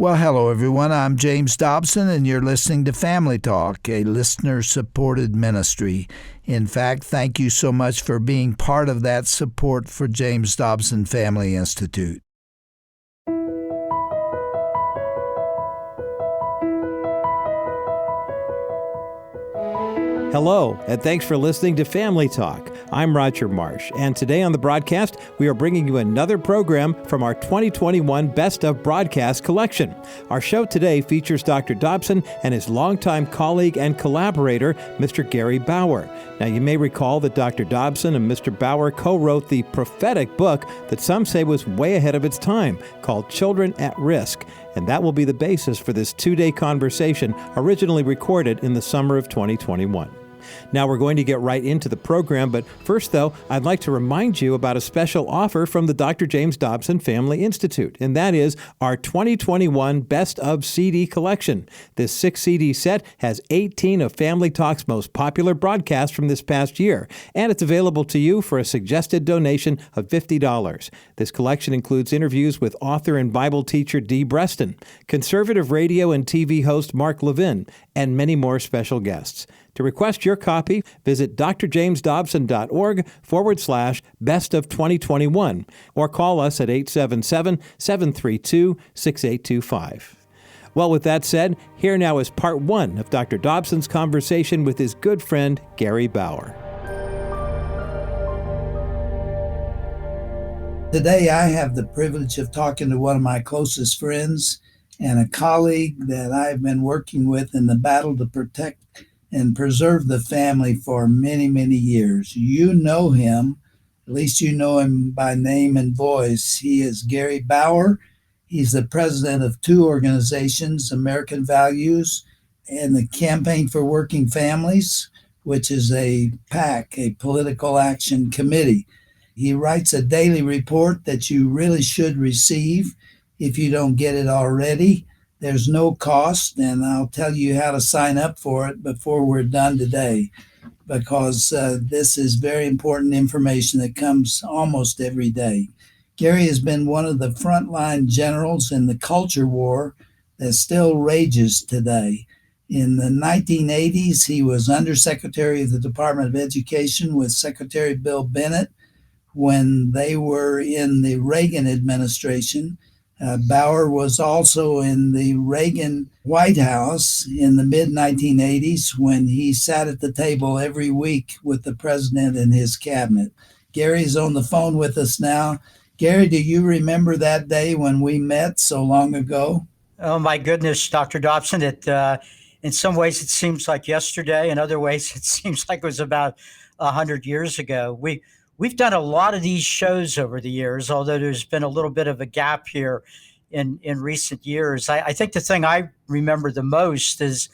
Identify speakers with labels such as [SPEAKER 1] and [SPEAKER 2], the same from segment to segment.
[SPEAKER 1] Well, hello, everyone. I'm James Dobson, and you're listening to Family Talk, a listener-supported ministry. In fact, thank you so much for being part of that support for James Dobson Family Institute.
[SPEAKER 2] Hello, and thanks for listening to Family Talk. I'm Roger Marsh, and today on the broadcast, we are bringing you another program from our 2021 Best of Broadcast collection. Our show today features Dr. Dobson and his longtime colleague and collaborator, Mr. Gary Bauer. Now, you may recall that Dr. Dobson and Mr. Bauer co-wrote the Prophetic book that some say was way ahead of its time, called Children at Risk. And that will be the basis for this two-day conversation originally recorded in the summer of 2021. Now we're going to get right into the program, but first, though, I'd like to remind you about a special offer from the Dr. James Dobson Family Institute, and that is our 2021 Best of CD collection. This 6-CD set has 18 of Family Talk's most popular broadcasts from this past year, and it's available to you for a suggested donation of $50. This collection includes interviews with author and Bible teacher Dee Breston, conservative radio and TV host Mark Levin, and many more special guests. To request your copy, visit drjamesdobson.org/best of 2021 or call us at 877-732-6825. Well, with that said, here now is part one of Dr. Dobson's conversation with his good friend, Gary Bauer.
[SPEAKER 1] Today, I have the privilege of talking to one of my closest friends and a colleague that I've been working with in the battle to protect and preserve the family for many, many years. You know him, at least you know him by name and voice. He is Gary Bauer. He's the president of two organizations, American Values and the Campaign for Working Families, which is a PAC, a political action committee. He writes a daily report that you really should receive if you don't get it already. There's no cost, and I'll tell you how to sign up for it before we're done today, because this is very important information that comes almost every day. Gary has been one of the frontline generals in the culture war that still rages today. In the 1980s, he was Undersecretary of the Department of Education with Secretary Bill Bennett when they were in the Reagan administration. Bauer was also in the Reagan White House in the mid-1980s when he sat at the table every week with the president and his cabinet. Gary's on the phone with us now. Gary, do you remember that day when we met so long ago?
[SPEAKER 3] Oh, my goodness, Dr. Dobson. In some ways, it seems like yesterday. In other ways, it seems like it was about 100 years ago. We've done a lot of these shows over the years, although there's been a little bit of a gap here in recent years. I think the thing I remember the most is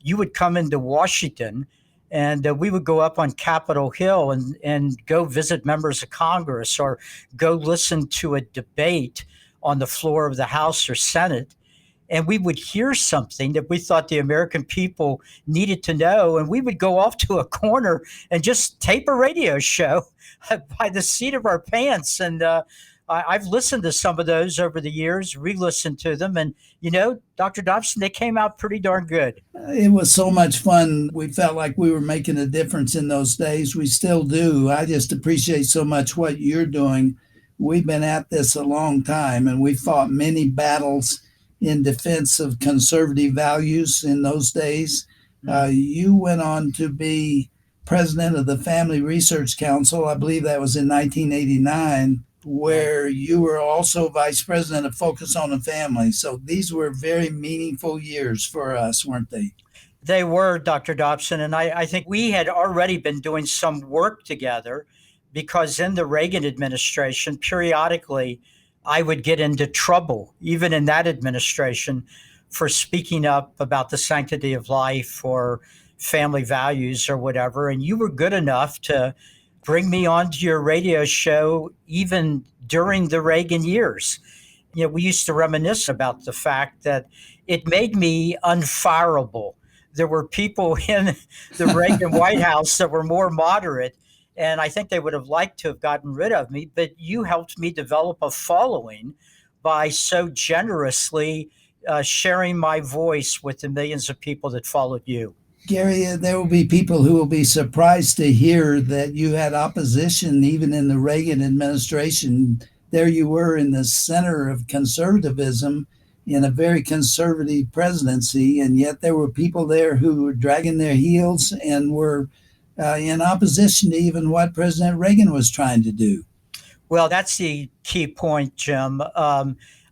[SPEAKER 3] you would come into Washington and we would go up on Capitol Hill and go visit members of Congress or go listen to a debate on the floor of the House or Senate. And we would hear something that we thought the American people needed to know. And we would go off to a corner and just tape a radio show by the seat of our pants. And I've listened to some of those over the years, re-listened to them. And, you know, Dr. Dobson, they came out pretty darn good.
[SPEAKER 1] It was so much fun. We felt like we were making a difference in those days. We still do. I just appreciate so much what you're doing. We've been at this a long time, and we fought many battles in defense of conservative values in those days. You went on to be president of the Family Research Council. I believe that was in 1989, where you were also vice president of Focus on the Family. So these were very meaningful years for us, weren't they?
[SPEAKER 3] They were, Dr. Dobson. And I think we had already been doing some work together because in the Reagan administration, periodically, I would get into trouble, even in that administration, for speaking up about the sanctity of life or family values or whatever. And you were good enough to bring me onto your radio show even during the Reagan years. You know, we used to reminisce about the fact that it made me unfireable. There were people in the Reagan White House that were more moderate, and I think they would have liked to have gotten rid of me, but you helped me develop a following by so generously sharing my voice with the millions of people that followed you.
[SPEAKER 1] Gary, there will be people who will be surprised to hear that you had opposition even in the Reagan administration. There you were in the center of conservatism in a very conservative presidency, and yet there were people there who were dragging their heels and were in opposition to even what President Reagan was trying to do.
[SPEAKER 3] Well, that's the key point, Jim.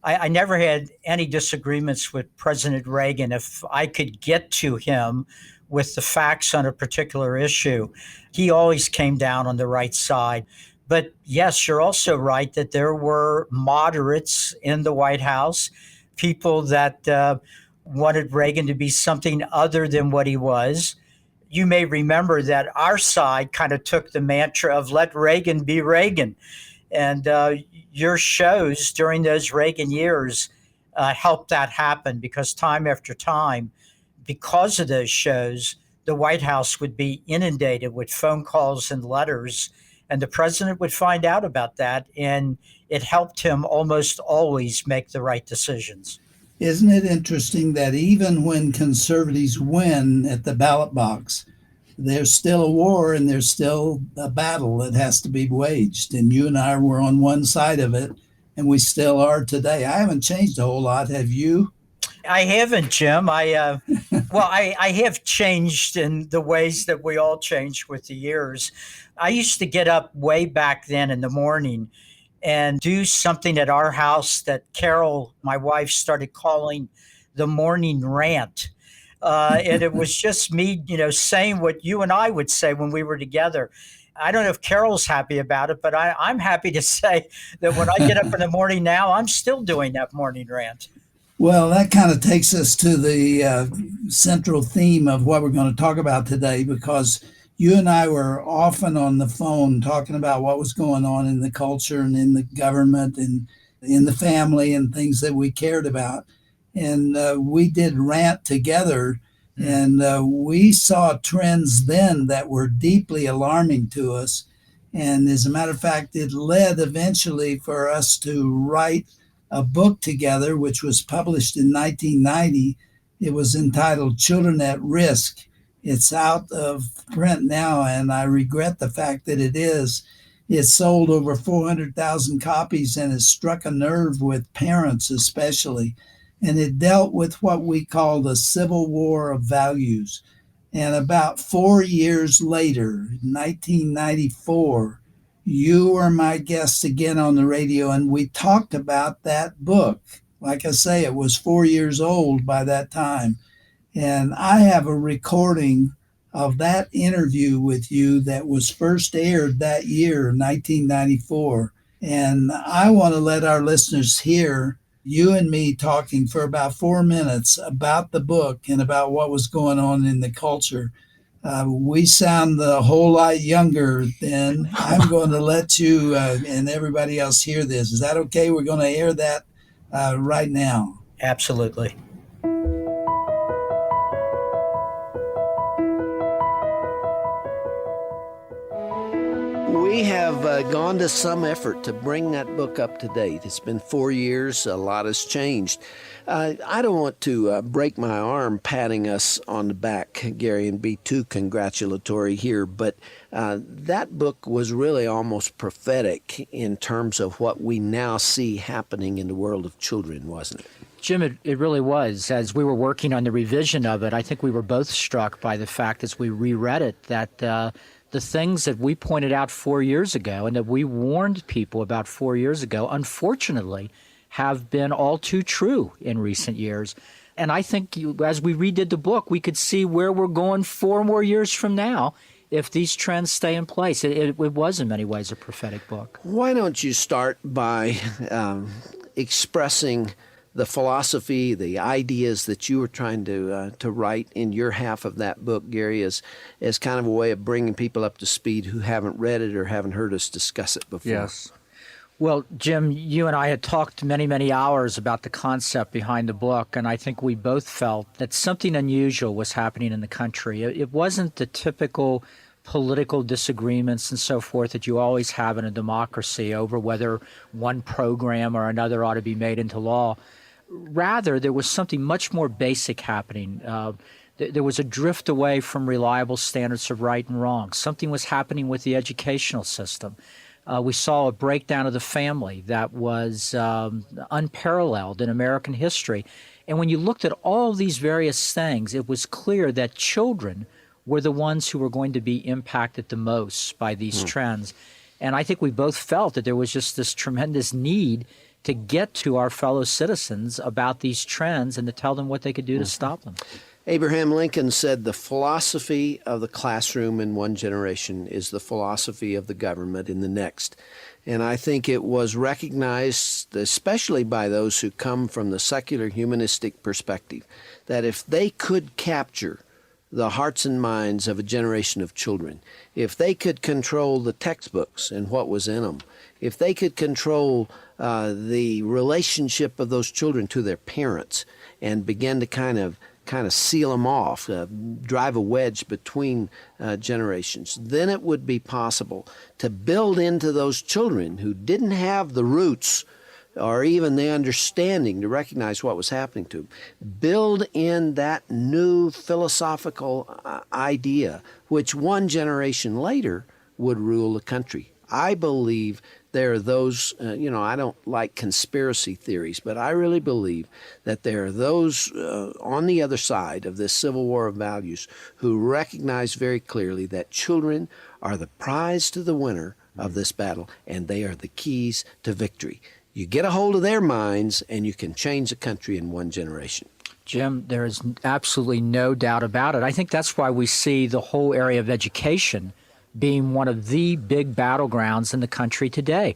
[SPEAKER 3] I never had any disagreements with President Reagan. If I could get to him with the facts on a particular issue, he always came down on the right side. But yes, you're also right that there were moderates in the White House, people that wanted Reagan to be something other than what he was. You may remember that our side kind of took the mantra of let Reagan be Reagan. And your shows during those Reagan years helped that happen, because time after time, because of those shows, the White House would be inundated with phone calls and letters, and the president would find out about that, and it helped him almost always make the right decisions.
[SPEAKER 1] Isn't it interesting that even when conservatives win at the ballot box, there's still a war and there's still a battle that has to be waged. And you and I were on one side of it, and we still are today. I haven't changed a whole lot. Have you?
[SPEAKER 3] I haven't, Jim. I have changed in the ways that we all changed with the years. I used to get up way back then in the morning and do something at our house that Carol, my wife, started calling the morning rant. And it was just me, saying what you and I would say when we were together. I don't know if Carol's happy about it, but I'm happy to say that when I get up in the morning now, I'm still doing that morning rant.
[SPEAKER 1] Well, that kind of takes us to the central theme of what we're going to talk about today, because you and I were often on the phone talking about what was going on in the culture and in the government and in the family and things that we cared about. And we did rant together, and we saw trends then that were deeply alarming to us. And as a matter of fact, it led eventually for us to write a book together, which was published in 1990. It was entitled Children at Risk. It's out of print now, and I regret the fact that it is. It sold over 400,000 copies and has struck a nerve with parents especially. And it dealt with what we call the Civil War of Values. And about 4 years later, 1994, you were my guest again on the radio, and we talked about that book. Like I say, it was 4 years old by that time. And I have a recording of that interview with you that was first aired that year, 1994. And I want to let our listeners hear you and me talking for about 4 minutes about the book and about what was going on in the culture. We sound a whole lot younger then. I'm going to let you and everybody else hear this. Is that okay? We're going to air that right now.
[SPEAKER 3] Absolutely.
[SPEAKER 4] We have gone to some effort to bring that book up to date. It's been 4 years. A lot has changed. I don't want to break my arm patting us on the back, Gary, and be too congratulatory here, but that book was really almost prophetic in terms of what we now see happening in the world of children, wasn't it?
[SPEAKER 5] Jim, it really was. As we were working on the revision of it, I think we were both struck by the fact as we reread it that the things that we pointed out 4 years ago and that we warned people about 4 years ago, unfortunately, have been all too true in recent years. And I think as we redid the book, we could see where we're going 4 more years from now if these trends stay in place. It was in many ways a prophetic book.
[SPEAKER 4] Why don't you start by expressing the philosophy, the ideas that you were trying to write in your half of that book, Gary, as kind of a way of bringing people up to speed who haven't read it or haven't heard us discuss it before.
[SPEAKER 5] Yes. Well, Jim, you and I had talked many, many hours about the concept behind the book, and I think we both felt that something unusual was happening in the country. It wasn't the typical political disagreements and so forth that you always have in a democracy over whether one program or another ought to be made into law. Rather, there was something much more basic happening. There was a drift away from reliable standards of right and wrong. Something was happening with the educational system. We saw a breakdown of the family that was unparalleled in American history. And when you looked at all these various things, it was clear that children were the ones who were going to be impacted the most by these trends. And I think we both felt that there was just this tremendous need to get to our fellow citizens about these trends and to tell them what they could do to stop them.
[SPEAKER 4] Abraham Lincoln said the philosophy of the classroom in one generation is the philosophy of the government in the next. And I think it was recognized, especially by those who come from the secular humanistic perspective, that if they could capture the hearts and minds of a generation of children, if they could control the textbooks and what was in them, if they could control the relationship of those children to their parents and begin to kind of seal them off, drive a wedge between generations, then it would be possible to build into those children who didn't have the roots or even the understanding to recognize what was happening to them, build in that new philosophical idea, which one generation later would rule the country. I believe there are those, I don't like conspiracy theories, but I really believe that there are those on the other side of this civil war of values who recognize very clearly that children are the prize to the winner of this battle, and they are the keys to victory. You get a hold of their minds, and you can change the country in one generation.
[SPEAKER 5] Jim, there is absolutely no doubt about it. I think that's why we see the whole area of education being one of the big battlegrounds in the country today.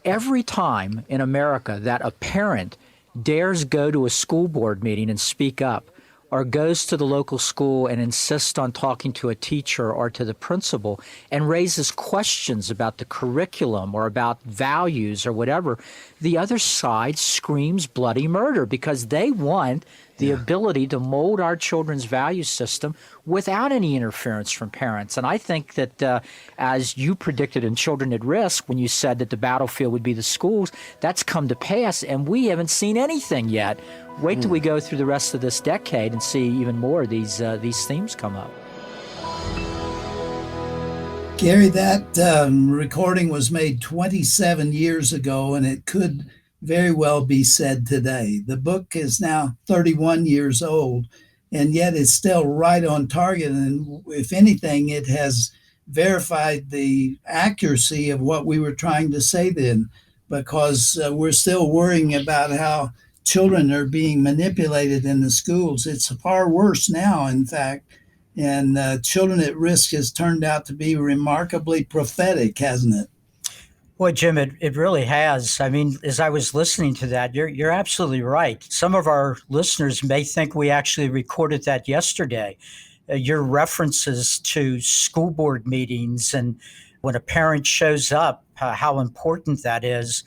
[SPEAKER 5] Every time in America that a parent dares go to a school board meeting and speak up, or goes to the local school and insists on talking to a teacher or to the principal and raises questions about the curriculum or about values or whatever, the other side screams bloody murder because they want the ability to mold our children's value system without any interference from parents. And I think that as you predicted in Children at Risk, when you said that the battlefield would be the schools, that's come to pass, and we haven't seen anything yet. Wait till we go through the rest of this decade and see even more of these themes come up.
[SPEAKER 1] Gary, that recording was made 27 years ago, and it could very well be said today. The book is now 31 years old, and yet it's still right on target. And if anything, it has verified the accuracy of what we were trying to say then, because we're still worrying about how children are being manipulated in the schools. It's far worse now, in fact. And Children at Risk has turned out to be remarkably prophetic, hasn't it?
[SPEAKER 3] Boy, Jim, it really has. I mean, as I was listening to that, you're absolutely right. Some of our listeners may think we actually recorded that yesterday. Your references to school board meetings and when a parent shows up, how important that is.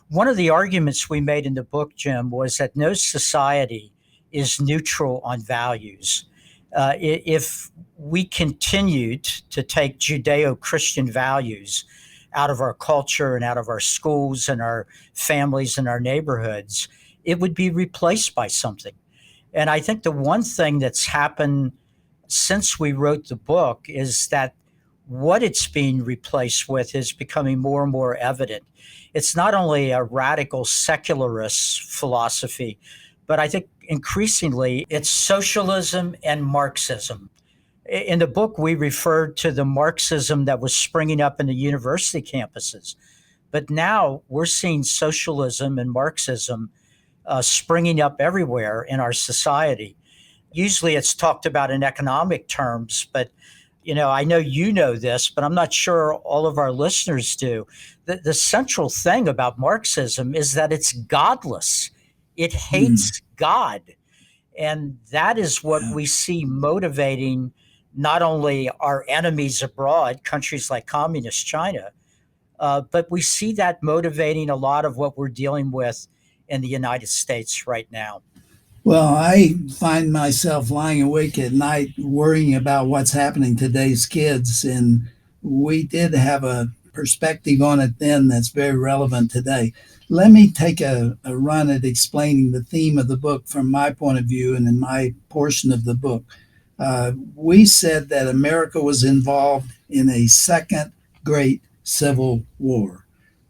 [SPEAKER 3] One of the arguments we made in the book, Jim, was that no society is neutral on values. If we continued to take Judeo-Christian values out of our culture and out of our schools and our families and our neighborhoods, it would be replaced by something. And I think the one thing that's happened since we wrote the book is that what it's being replaced with is becoming more and more evident. It's not only a radical secularist philosophy, but I think increasingly it's socialism and Marxism. In the book, we referred to the Marxism that was springing up in the university campuses. But now we're seeing socialism and Marxism springing up everywhere in our society. Usually it's talked about in economic terms, but I know you know this, but I'm not sure all of our listeners do. The central thing about Marxism is that it's godless. It hates God. And that is what we see motivating not only our enemies abroad, countries like communist China, but we see that motivating a lot of what we're dealing with in the United States right now.
[SPEAKER 1] Well, I find myself lying awake at night worrying about what's happening to today's kids. And we did have a perspective on it then that's very relevant today. Let me take a run at explaining the theme of the book from my point of view and in my portion of the book. We said that America was involved in a second great civil war.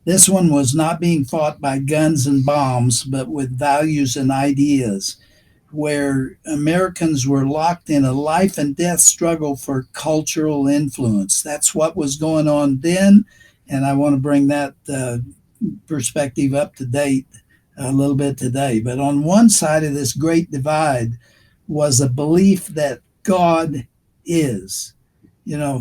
[SPEAKER 1] This one was not being fought by guns and bombs, but with values and ideas, where Americans were locked in a life and death struggle for cultural influence. That's what was going on then, and I want to bring that perspective up to date a little bit today. But on one side of this great divide was a belief that God is.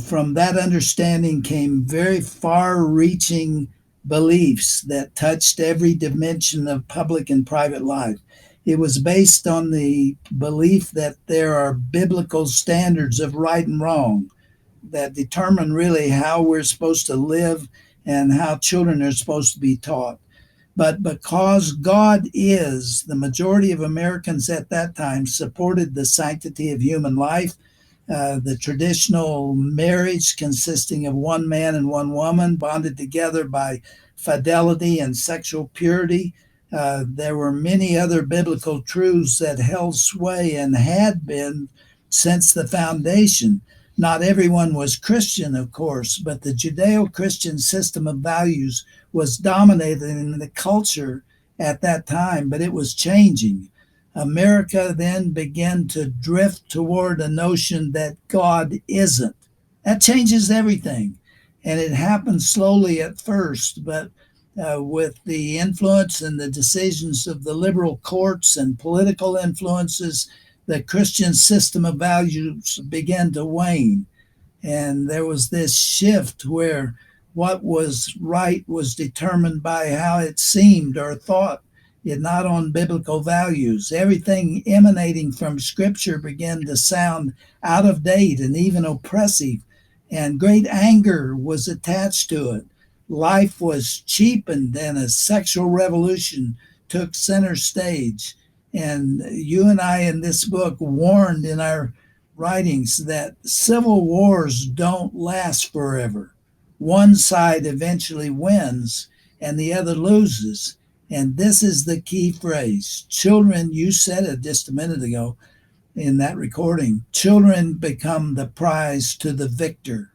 [SPEAKER 1] From that understanding came very far reaching beliefs that touched every dimension of public and private life. It was based on the belief that there are biblical standards of right and wrong that determine really how we're supposed to live and how children are supposed to be taught. But because God is, the majority of Americans at that time supported the sanctity of human life, the traditional marriage consisting of one man and one woman bonded together by fidelity and sexual purity. There were many other biblical truths that held sway and had been since the foundation. Not everyone was Christian, of course, but the Judeo-Christian system of values was dominating the culture at that time, but it was changing. America then began to drift toward a notion that God isn't. That changes everything. And it happened slowly at first, but with the influence and the decisions of the liberal courts and political influences, the Christian system of values began to wane. And there was this shift where what was right was determined by how it seemed or thought, yet not on biblical values. Everything emanating from Scripture began to sound out of date and even oppressive, and great anger was attached to it. Life was cheapened, and a sexual revolution took center stage. And you and I in this book warned in our writings that civil wars don't last forever. One side eventually wins and the other loses. And this is the key phrase. Children, you said it just a minute ago in that recording, children become the prize to the victor.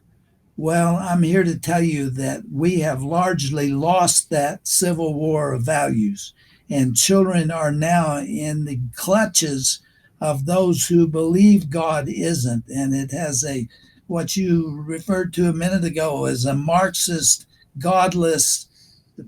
[SPEAKER 1] Well, I'm here to tell you that we have largely lost that civil war of values, and children are now in the clutches of those who believe God isn't. And it has what you referred to a minute ago as a Marxist, godless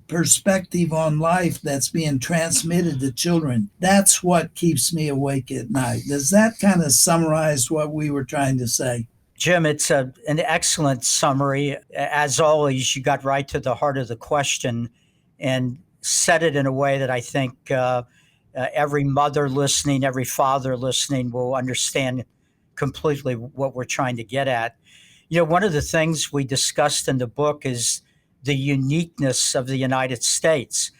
[SPEAKER 1] perspective on life that's being transmitted to children. That's what keeps me awake at night. Does that kind of summarize what we were trying to say?
[SPEAKER 3] Jim, it's an excellent summary. As always, you got right to the heart of the question and said it in a way that I think every mother listening, every father listening will understand completely what we're trying to get at. One of the things we discussed in the book is the uniqueness of the United States.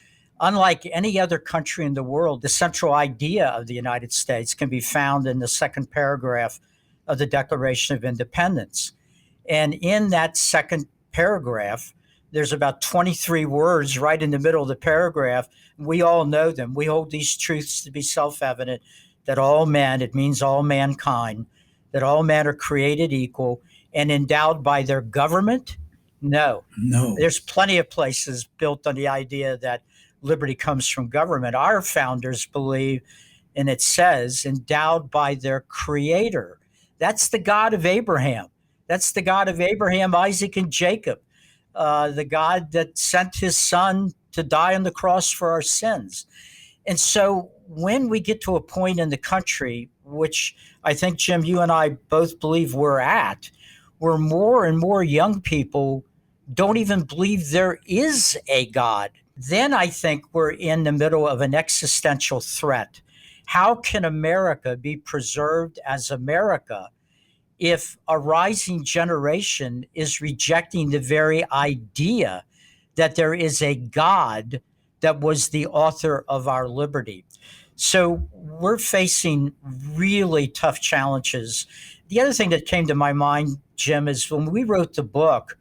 [SPEAKER 3] Unlike any other country in the world, the central idea of the United States can be found in the second paragraph of the Declaration of Independence. And in that second paragraph, there's about 23 words right in the middle of the paragraph. We all know them. We hold these truths to be self-evident, that all men, it means all mankind, that all men are created equal and endowed by their government. No. There's plenty of places built on the idea that liberty comes from government. Our founders believe, and it says, endowed by their creator. That's the God of Abraham. That's the God of Abraham, Isaac, and Jacob. The God that sent his son to die on the cross for our sins. And so when we get to a point in the country, which I think, Jim, you and I both believe we're at, where more and more young people don't even believe there is a God, then I think we're in the middle of an existential threat. How can America be preserved as America if a rising generation is rejecting the very idea that there is a God that was the author of our liberty? So we're facing really tough challenges. The other thing that came to my mind, Jim, is when we wrote the book,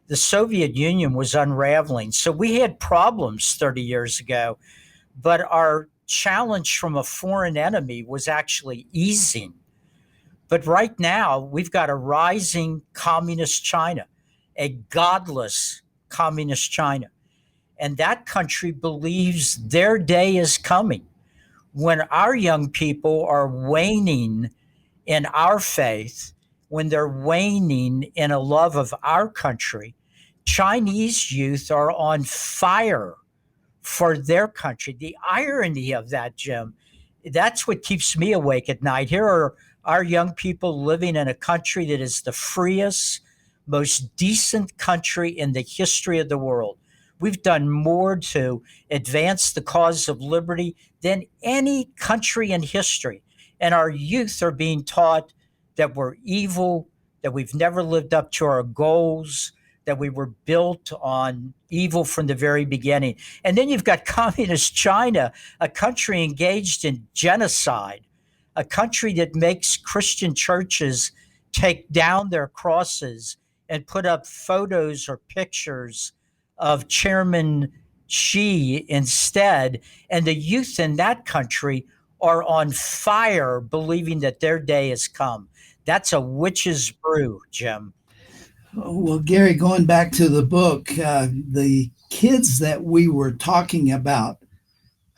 [SPEAKER 3] the Soviet Union was unraveling. So we had problems 30 years ago, but our challenge from a foreign enemy was actually easing. But right now, we've got a rising communist China, a godless communist China. And that country believes their day is coming when our young people are waning in our faith, when they're waning in a love of our country. Chinese youth are on fire for their country. The irony of that, Jim, that's what keeps me awake at night. Here are our young people living in a country that is the freest, most decent country in the history of the world. We've done more to advance the cause of liberty than any country in history. And our youth are being taught that we're evil, that we've never lived up to our goals, that we were built on evil from the very beginning. And then you've got communist China, a country engaged in genocide, a country that makes Christian churches take down their crosses and put up photos or pictures of Chairman Xi instead. And the youth in that country are on fire, believing that their day has come. That's a witch's brew, Jim.
[SPEAKER 1] Well, Gary, going back to the book, the kids that we were talking about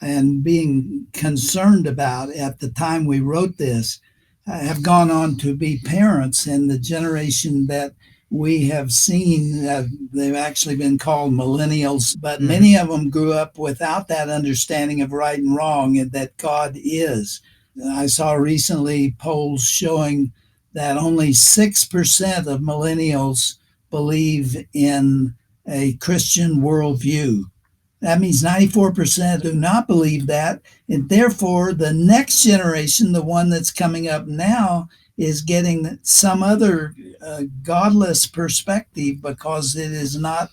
[SPEAKER 1] and being concerned about at the time we wrote this have gone on to be parents, and the generation that we have seen, they've actually been called millennials, but many of them grew up without that understanding of right and wrong and that God is. I saw recently polls showing that only 6% of millennials believe in a Christian worldview. That means 94% do not believe that. And therefore, the next generation, the one that's coming up now, is getting some other godless perspective because it is not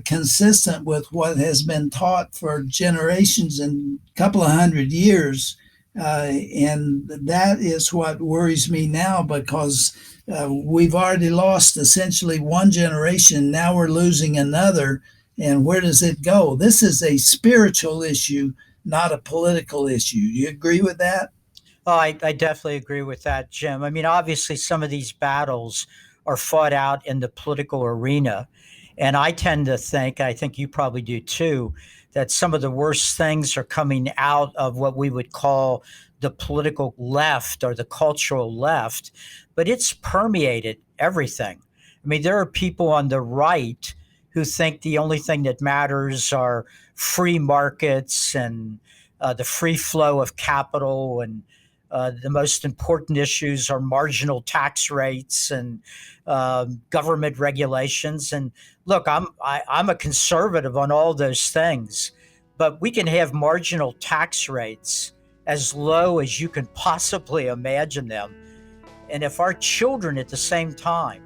[SPEAKER 1] consistent with what has been taught for generations and a couple of hundred years. And that is what worries me now, because we've already lost essentially one generation. Now we're losing another. And where does it go? This is a spiritual issue, not a political issue. Do you agree with that?
[SPEAKER 3] Oh, I definitely agree with that, Jim. I mean, obviously, some of these battles are fought out in the political arena. And I tend to think, I think you probably do too, that some of the worst things are coming out of what we would call the political left or the cultural left, but it's permeated everything. I mean, there are people on the right who think the only thing that matters are free markets and the free flow of capital, and the most important issues are marginal tax rates and government regulations. And look, I'm a conservative on all those things, but we can have marginal tax rates as low as you can possibly imagine them. And if our children at the same time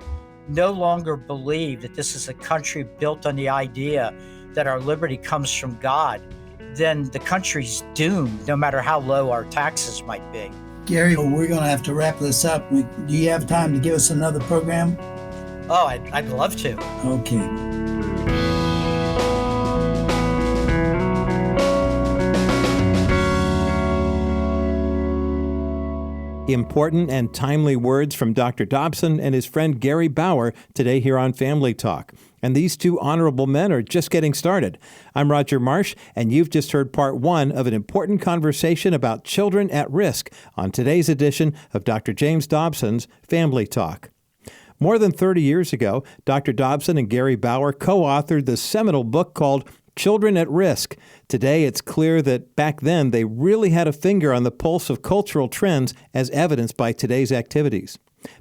[SPEAKER 3] no longer believe that this is a country built on the idea that our liberty comes from God, then the country's doomed, no matter how low our taxes might be.
[SPEAKER 1] Gary, we're going to have to wrap this up. Do you have time to give us another program?
[SPEAKER 3] Oh, I'd love to.
[SPEAKER 1] Okay.
[SPEAKER 2] Important and timely words from Dr. Dobson and his friend Gary Bauer today here on Family Talk. And these two honorable men are just getting started. I'm Roger Marsh, and you've just heard part one of an important conversation about children at risk on today's edition of Dr. James Dobson's Family Talk. More than 30 years ago, Dr. Dobson and Gary Bauer co-authored the seminal book called Children at Risk. Today, it's clear that back then they really had a finger on the pulse of cultural trends as evidenced by today's activities.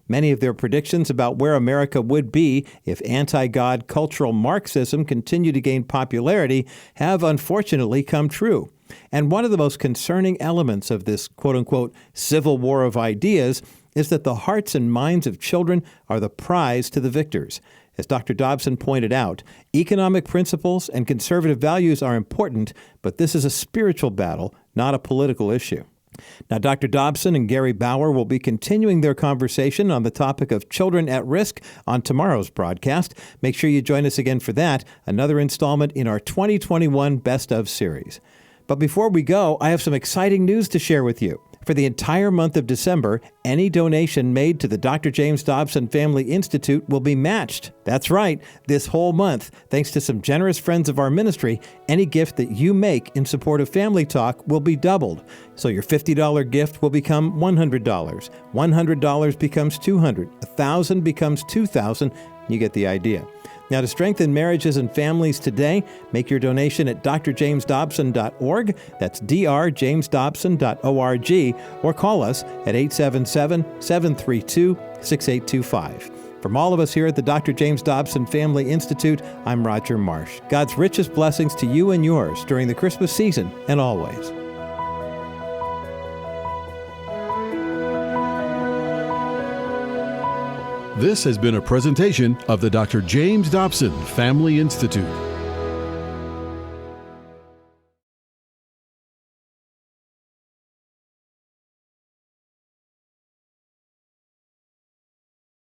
[SPEAKER 2] Many of their predictions about where America would be if anti-God cultural Marxism continued to gain popularity have unfortunately come true. And one of the most concerning elements of this quote-unquote civil war of ideas is that the hearts and minds of children are the prize to the victors. As Dr. Dobson pointed out, economic principles and conservative values are important, but this is a spiritual battle, not a political issue. Now, Dr. Dobson and Gary Bauer will be continuing their conversation on the topic of children at risk on tomorrow's broadcast. Make sure you join us again for that, another installment in our 2021 Best of series. But before we go, I have some exciting news to share with you. For the entire month of December, any donation made to the Dr. James Dobson Family Institute will be matched. That's right, this whole month, thanks to some generous friends of our ministry, any gift that you make in support of Family Talk will be doubled. So your $50 gift will become $100. $100 becomes $200. $1,000 becomes $2,000. You get the idea. Now, to strengthen marriages and families today, make your donation at drjamesdobson.org. That's drjamesdobson.org. Or call us at 877-732-6825. From all of us here at the Dr. James Dobson Family Institute, I'm Roger Marsh. God's richest blessings to you and yours during the Christmas season and always.
[SPEAKER 6] This has been a presentation of the Dr. James Dobson Family Institute.